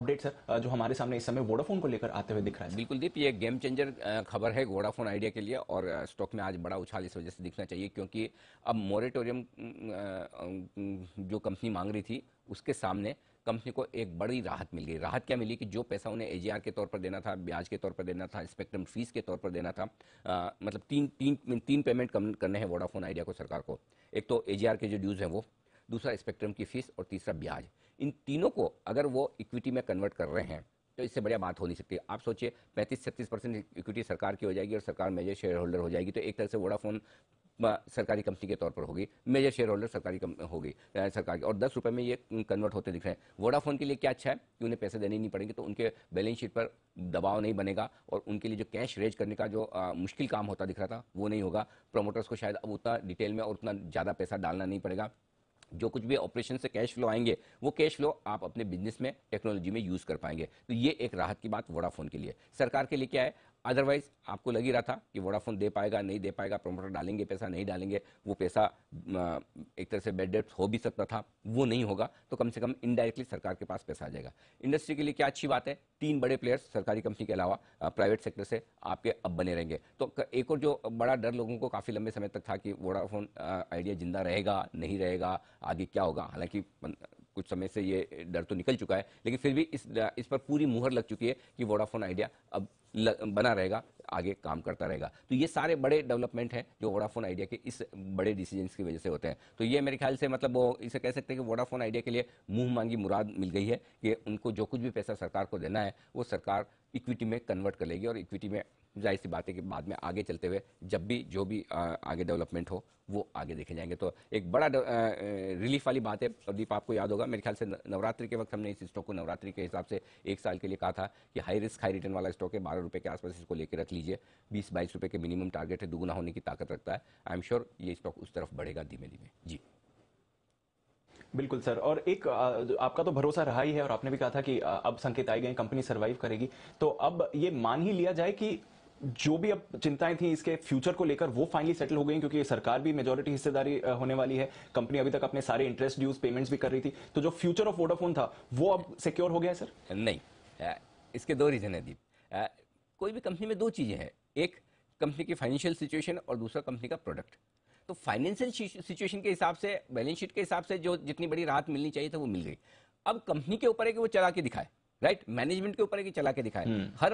Update sir जो हमारे सामने इस समय वोडाफोन को लेकर आते हुए दिख रहा है। बिल्कुल दीप, ये गेम चेंजर खबर है वोडाफोन आइडिया के लिए और स्टॉक में आज बड़ा उछाल इस वजह से दिखना चाहिए क्योंकि अब मोरेटोरियम जो कंपनी मांग रही थी उसके सामने कंपनी को एक बड़ी राहत मिल गई। राहत क्या मिली कि जो पैसा उन्हें एजीआर के तौर पर देना था, ब्याज के तौर पर देना था, स्पेक्ट्रम फीस के तौर पर देना था, मतलब तीन पेमेंट करने हैं वोडाफोन आइडिया को सरकार को। एक तो एजीआर के जो ड्यूज हैं वो, दूसरा स्पेक्ट्रम की फीस और तीसरा ब्याज। इन तीनों को अगर वो इक्विटी में कन्वर्ट कर रहे हैं तो इससे बढ़िया बात हो नहीं सकती। आप सोचिए 35-36% इक्विटी सरकार की हो जाएगी और सरकार मेजर शेयर होल्डर हो जाएगी, तो एक तरह से वोडाफोन सरकारी कंपनी के तौर पर होगी, मेजर शेयर होल्डर सरकारी होगी सरकार की, और 10 रुपये में ये कन्वर्ट होते दिख रहे हैं। वोडाफोन के लिए क्या अच्छा है कि उन्हें पैसे देने नहीं पड़ेंगे, तो उनके बैलेंस शीट पर दबाव नहीं बनेगा और उनके लिए जो कैश रेज करने का जो मुश्किल काम होता दिख रहा था वो नहीं होगा। प्रमोटर्स को शायद अब उतना डिटेल में और उतना ज़्यादा पैसा डालना नहीं पड़ेगा। जो कुछ भी ऑपरेशन से कैश फ्लो आएंगे वो कैश फ्लो आप अपने बिजनेस में, टेक्नोलॉजी में यूज कर पाएंगे। तो ये एक राहत की बात वोडाफोन के लिए। सरकार के लिए क्या है, अदरवाइज आपको लग ही रहा था कि वोडाफोन दे पाएगा नहीं दे पाएगा, प्रमोटर डालेंगे पैसा नहीं डालेंगे, वो पैसा एक तरह से बेड डेट हो भी सकता था, वो नहीं होगा, तो कम से कम इनडायरेक्टली सरकार के पास पैसा आ जाएगा। इंडस्ट्री के लिए क्या अच्छी बात है, 3 बड़े प्लेयर्स सरकारी कंपनी के अलावा प्राइवेट सेक्टर से आपके अब बने रहेंगे। तो एक और जो बड़ा डर लोगों को काफ़ी लंबे समय तक था कि वोडाफोन आइडिया जिंदा रहेगा नहीं रहेगा, आगे क्या होगा, हालांकि कुछ समय से ये डर तो निकल चुका है, लेकिन फिर भी इस पर पूरी मुहर लग चुकी है कि वोडाफोन आइडिया अब बना रहेगा, आगे काम करता रहेगा। तो ये सारे बड़े डेवलपमेंट हैं जो वोडाफोन आइडिया के इस बड़े डिसीजंस की वजह से होते हैं। तो ये मेरे ख्याल से मतलब वो इसे कह सकते हैं कि वोडाफोन आइडिया के लिए मुंह मांगी मुराद मिल गई है कि उनको जो कुछ भी पैसा सरकार को देना है वो सरकार इक्विटी में कन्वर्ट कर लेगी, और इक्विटी में जाहिर सी बात है कि बाद में आगे चलते हुए जब भी जो भी आगे डेवलपमेंट हो वो आगे देखे जाएंगे। तो एक बड़ा रिलीफ वाली बात है। और दीप, आपको याद होगा मेरे ख्याल से नवरात्रि के वक्त हमने इस स्टॉक को नवरात्रि के हिसाब से 1 साल के लिए कहा था कि हाई रिस्क हाई रिटर्न वाला स्टॉक है, 12 रुपये के आसपास इसको लेकर रख लीजिए, 20-22 रुपये के मिनिमम टारगेट है, दुगुना होने की ताकत रखता है। आई एम श्योर ये स्टॉक उस तरफ बढ़ेगा धीमे धीमे। जी बिल्कुल सर, और एक आपका तो भरोसा रहा ही है और आपने भी कहा था कि अब संकेत आए गए कंपनी सर्वाइव करेगी, तो अब ये मान ही लिया जाए कि जो भी अब चिंताएं थी इसके फ्यूचर को लेकर वो फाइनली सेटल हो गई, क्योंकि सरकार भी मेजॉरिटी हिस्सेदारी होने वाली है, कंपनी अभी तक अपने सारे इंटरेस्ट ड्यूज पेमेंट्स भी कर रही थी, तो जो फ्यूचर ऑफ वोडाफोन था वो अब सिक्योर हो गया है सर? नहीं, इसके 2 रीजन है दीप। कोई भी कंपनी में 2 चीजें हैं, एक कंपनी की फाइनेंशियल सिचुएशन और दूसरा कंपनी का प्रोडक्ट। तो फाइनेंशियल सिचुएशन के हिसाब से, बैलेंस शीट के हिसाब से जो जितनी बड़ी राहत मिलनी चाहिए था वो मिल गई। अब कंपनी के ऊपर है कि वो चला के दिखाए, राइट, मैनेजमेंट के ऊपर है कि चला के दिखाए। हर